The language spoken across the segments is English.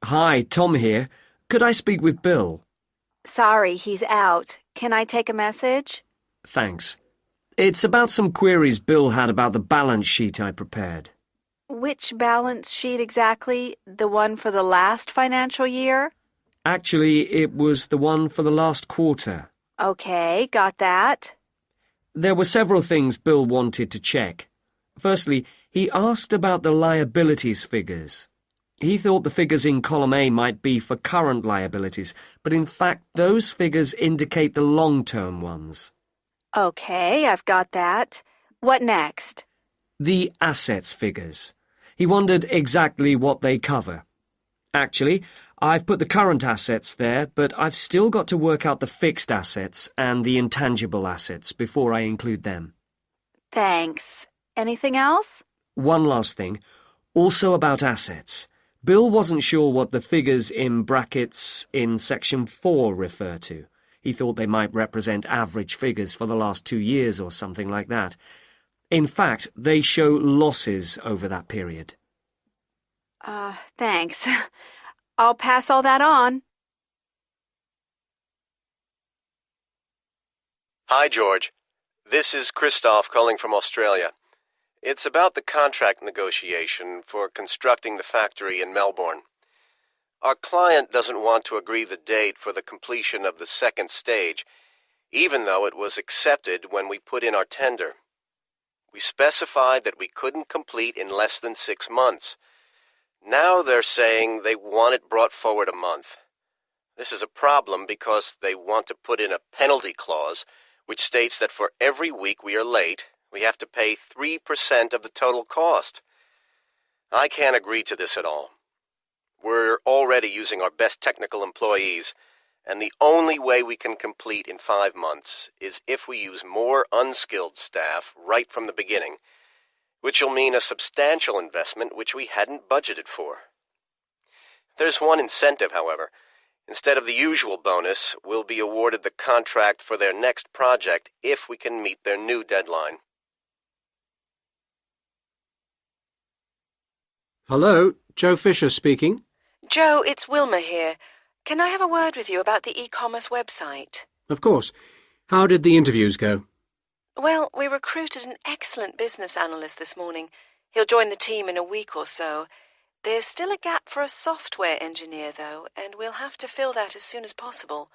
Hi, Tom here. Could I speak with Bill? Sorry, he's out. Can I take a message? Thanks. It's about some queries Bill had about the balance sheet I prepared. Which balance sheet exactly? The one for the last financial year? Actually, it was the one for the last quarter. Okay, got that. There were several things Bill wanted to check. Firstly, he asked about the liabilities figures. He thought the figures in column A might be for current liabilities, but in fact those figures indicate the long-term ones. Okay, I've got that. What next? The assets figures. He wondered exactly what they cover. Actually, I've put the current assets there, but I've still got to work out the fixed assets and the intangible assets before I include them. Thanks. Anything else? One last thing, also about assets. Bill wasn't sure what the figures in brackets in section 4 refer to. He thought they might represent average figures for the last 2 years or something like that. In fact, they show losses over that period. Thanks. I'll pass all that on. Hi, George. This is Christoph calling from Australia. It's about the contract negotiation for constructing the factory in Melbourne. Our client doesn't want to agree the date for the completion of the second stage, even though it was accepted when we put in our tender. We specified that we couldn't complete in less than 6 months. Now they're saying they want it brought forward a month. This is a problem because they want to put in a penalty clause which states that for every week we are late, we have to pay 3% of the total cost. I can't agree to this at all. We're already using our best technical employees, and the only way we can complete in 5 months is if we use more unskilled staff right from the beginning, which will mean a substantial investment which we hadn't budgeted for. There's one incentive, however. Instead of the usual bonus, we'll be awarded the contract for their next project if we can meet their new deadline. Hello, Joe Fisher speaking. Joe, it's Wilma here. Can I have a word with you about the e-commerce website? Of course. How did the interviews go? Well, we recruited an excellent business analyst this morning. He'll join the team in a week or so. There's still a gap for a software engineer, though, and we'll have to fill that as soon as possible.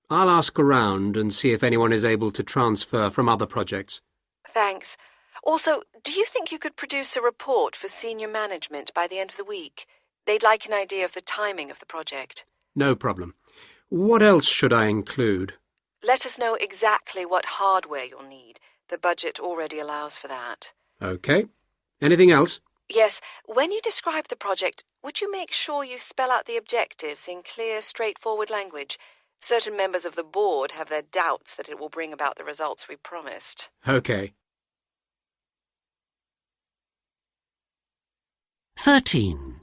I'll ask around and see if anyone is able to transfer from other projects. Thanks. Also, do you think you could produce a report for senior management by the end of the week? They'd like an idea of the timing of the project. No problem. What else should I include? Let us know exactly what hardware you'll need. The budget already allows for that. Okay. Anything else? Yes, when you describe the project, would you make sure you spell out the objectives in clear, straightforward language? Certain members of the board have their doubts that it will bring about the results we promised. Okay. 13.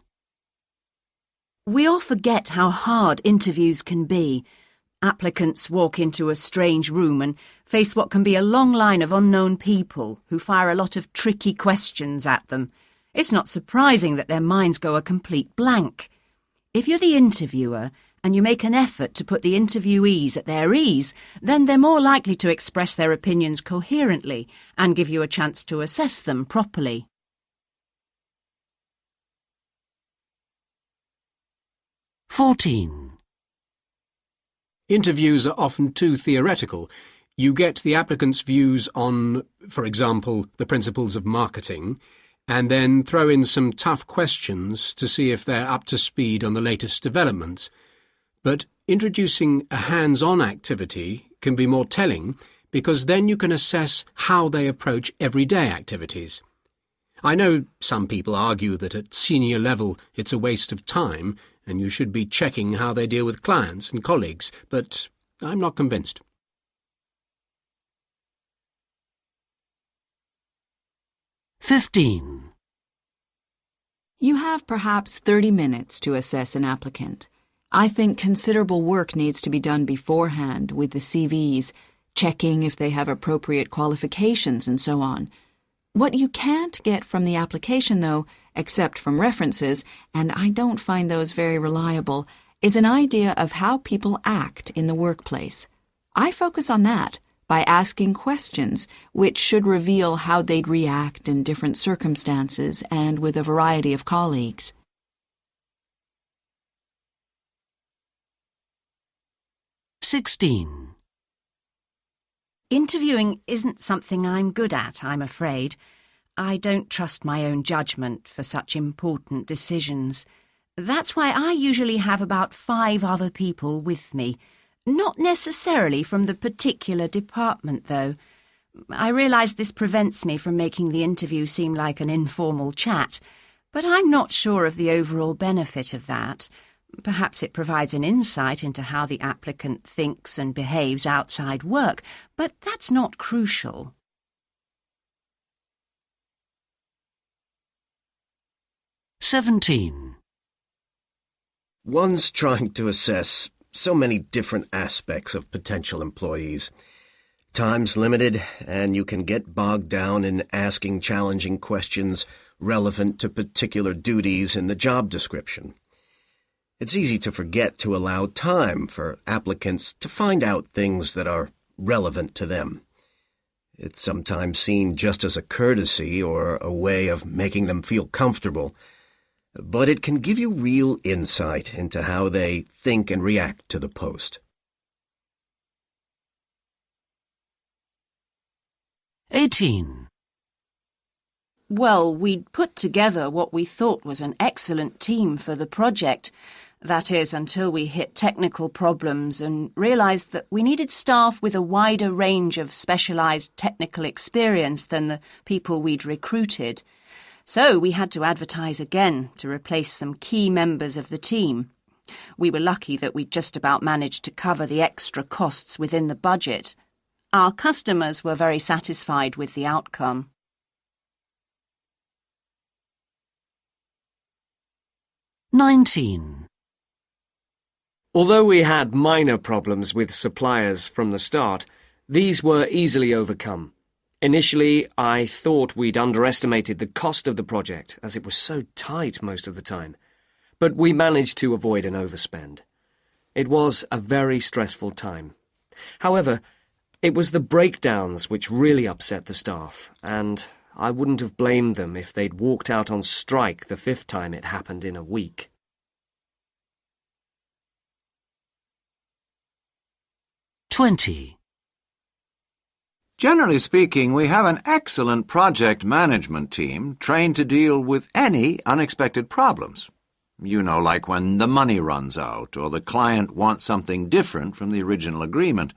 We all forget how hard interviews can be. Applicants walk into a strange room and face what can be a long line of unknown people who fire a lot of tricky questions at them. It's not surprising that their minds go a complete blank. If you're the interviewer and you make an effort to put the interviewees at their ease, then they're more likely to express their opinions coherently and give you a chance to assess them properly. 14. Interviews are often too theoretical. You get the applicant's views on, for example, the principles of marketing, and then throw in some tough questions to see if they're up to speed on the latest developments. But introducing a hands-on activity can be more telling because then you can assess how they approach everyday activities. I know some people argue that at senior level it's a waste of time and you should be checking how they deal with clients and colleagues, but I'm not convinced. 15. You have perhaps 30 minutes to assess an applicant. I think considerable work needs to be done beforehand with the CVs, checking if they have appropriate qualifications and so on. What you can't get from the application, though, except from references, and I don't find those very reliable, is an idea of how people act in the workplace. I focus on that by asking questions which should reveal how they'd react in different circumstances and with a variety of colleagues. Interviewing isn't something I'm good at, I'm afraid. I don't trust my own judgment for such important decisions. That's why I usually have about 5 other people with me. Not necessarily from the particular department, though. I realise this prevents me from making the interview seem like an informal chat, but I'm not sure of the overall benefit of that. Perhaps it provides an insight into how the applicant thinks and behaves outside work, but that's not crucial. One's trying to assess so many different aspects of potential employees. Time's limited, and you can get bogged down in asking challenging questions relevant to particular duties in the job description. It's easy to forget to allow time for applicants to find out things that are relevant to them. It's sometimes seen just as a courtesy or a way of making them feel comfortable, but it can give you real insight into how they think and react to the post. 18. Well, we'd put together what we thought was an excellent team for the project. That is, until we hit technical problems and realised that we needed staff with a wider range of specialised technical experience than the people we'd recruited. So we had to advertise again to replace some key members of the team. We were lucky that we'd just about managed to cover the extra costs within the budget. Our customers were very satisfied with the outcome. 19. Although we had minor problems with suppliers from the start, these were easily overcome. Initially, I thought we'd underestimated the cost of the project, as it was so tight most of the time. But we managed to avoid an overspend. It was a very stressful time. However, it was the breakdowns which really upset the staff, and I wouldn't have blamed them if they'd walked out on strike the 5th time it happened in a week. 20. Generally speaking, we have an excellent project management team trained to deal with any unexpected problems. You know, like when the money runs out or the client wants something different from the original agreement.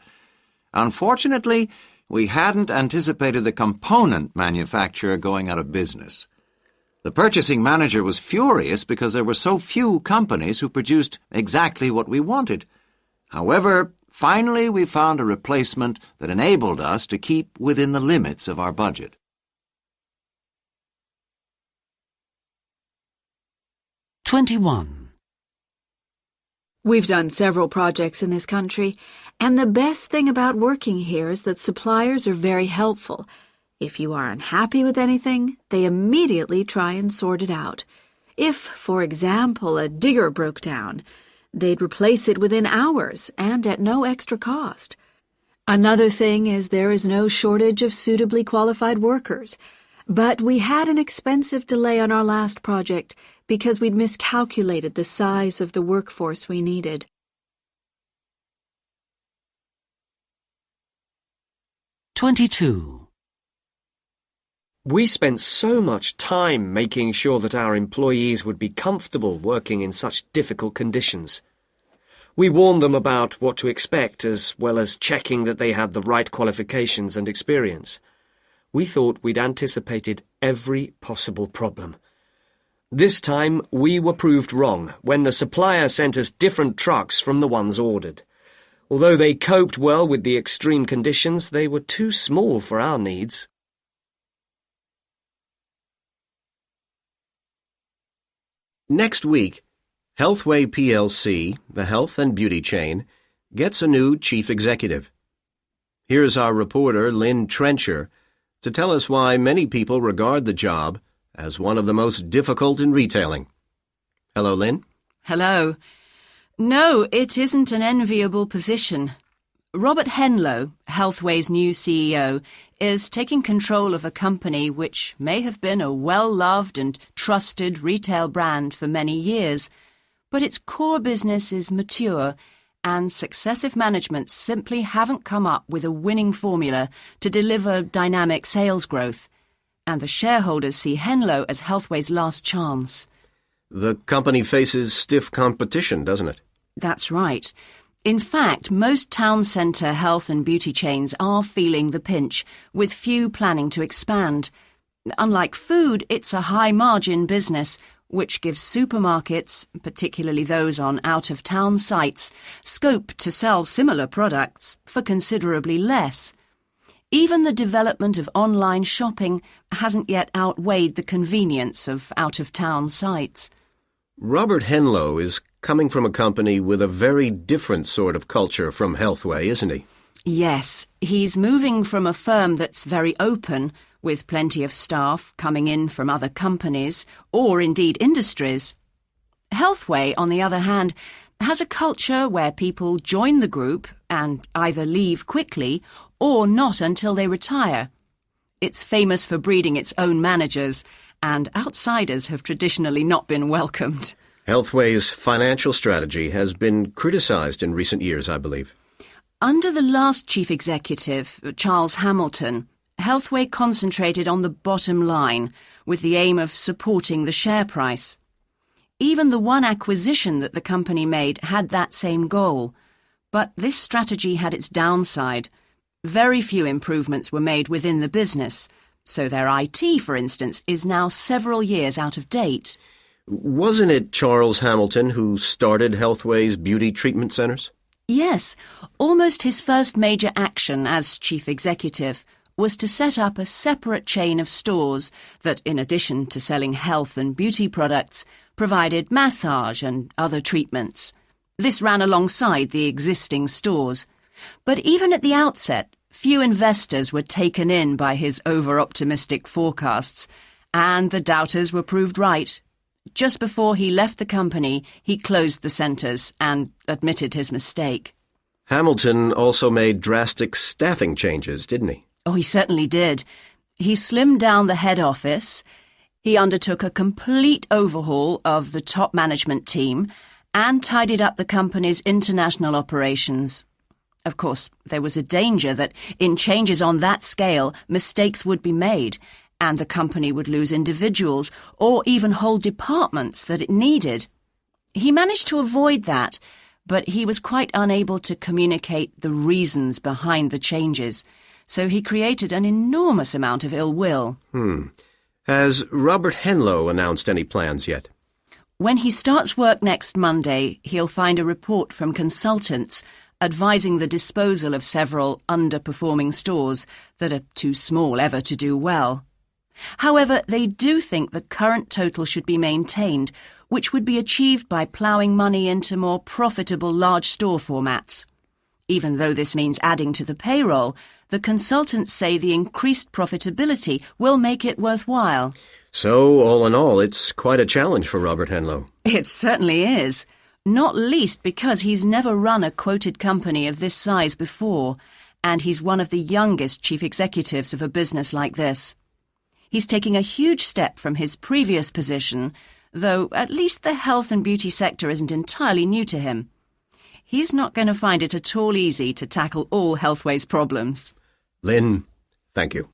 Unfortunately, we hadn't anticipated the component manufacturer going out of business. The purchasing manager was furious because there were so few companies who produced exactly what we wanted. However, finally we found a replacement that enabled us to keep within the limits of our budget. 21. We've done several projects in this country, and the best thing about working here is that suppliers are very helpful. If you are unhappy with anything, they immediately try and sort it out. If, for example, a digger broke down, they'd replace it within hours and at no extra cost. Another thing is there is no shortage of suitably qualified workers. But we had an expensive delay on our last project because we'd miscalculated the size of the workforce we needed. 22. We spent so much time making sure that our employees would be comfortable working in such difficult conditions. We warned them about what to expect, as well as checking that they had the right qualifications and experience. We thought we'd anticipated every possible problem. This time, we were proved wrong when the supplier sent us different trucks from the ones ordered. Although they coped well with the extreme conditions, they were too small for our needs. Next week, Healthway plc, the health and beauty chain, gets a new chief executive. Here's our reporter, Lynn Trencher, to tell us why many people regard the job as one of the most difficult in retailing. Hello, Lynn. Hello. No, it isn't an enviable position. Robert Henlow, Healthway's new CEO, is taking control of a company which may have been a well-loved and trusted retail brand for many years, but its core business is mature, and successive managements simply haven't come up with a winning formula to deliver dynamic sales growth, and the shareholders see Henlow as Healthway's last chance. The company faces stiff competition, doesn't it? That's right. In fact, most town centre health and beauty chains are feeling the pinch, with few planning to expand. Unlike food, it's a high-margin business, which gives supermarkets, particularly those on out-of-town sites, scope to sell similar products for considerably less. Even the development of online shopping hasn't yet outweighed the convenience of out-of-town sites. Robert Henlow is coming from a company with a very different sort of culture from Healthway, isn't he? Yes, he's moving from a firm that's very open, with plenty of staff coming in from other companies, or indeed industries. Healthway, on the other hand, has a culture where people join the group and either leave quickly or not until they retire. It's famous for breeding its own managers, and outsiders have traditionally not been welcomed. Healthway's financial strategy has been criticised in recent years, I believe. Under the last chief executive, Charles Hamilton, Healthway concentrated on the bottom line with the aim of supporting the share price. Even the one acquisition that the company made had that same goal. But this strategy had its downside. Very few improvements were made within the business, so their IT, for instance, is now several years out of date. Wasn't it Charles Hamilton who started Healthway's beauty treatment centres? Yes, almost his first major action as chief executive was to set up a separate chain of stores that, in addition to selling health and beauty products, provided massage and other treatments. This ran alongside the existing stores. But even at the outset, few investors were taken in by his over-optimistic forecasts, and the doubters were proved right. Just before he left the company, he closed the centres and admitted his mistake. Hamilton also made drastic staffing changes, didn't he? Oh, he certainly did. He slimmed down the head office, he undertook a complete overhaul of the top management team, and tidied up the company's international operations. Of course, there was a danger that in changes on that scale, mistakes would be made, and the company would lose individuals or even whole departments that it needed. He managed to avoid that, but he was quite unable to communicate the reasons behind the changes, so he created an enormous amount of ill will. Has Robert Henlow announced any plans yet? When he starts work next Monday, he'll find a report from consultants advising the disposal of several underperforming stores that are too small ever to do well. However, they do think the current total should be maintained, which would be achieved by ploughing money into more profitable large store formats. Even though this means adding to the payroll, the consultants say the increased profitability will make it worthwhile. So, all in all, it's quite a challenge for Robert Henlow. It certainly is, not least because he's never run a quoted company of this size before, and he's one of the youngest chief executives of a business like this. He's taking a huge step from his previous position, though at least the health and beauty sector isn't entirely new to him. He's not going to find it at all easy to tackle all Healthway's problems. Lynn, thank you.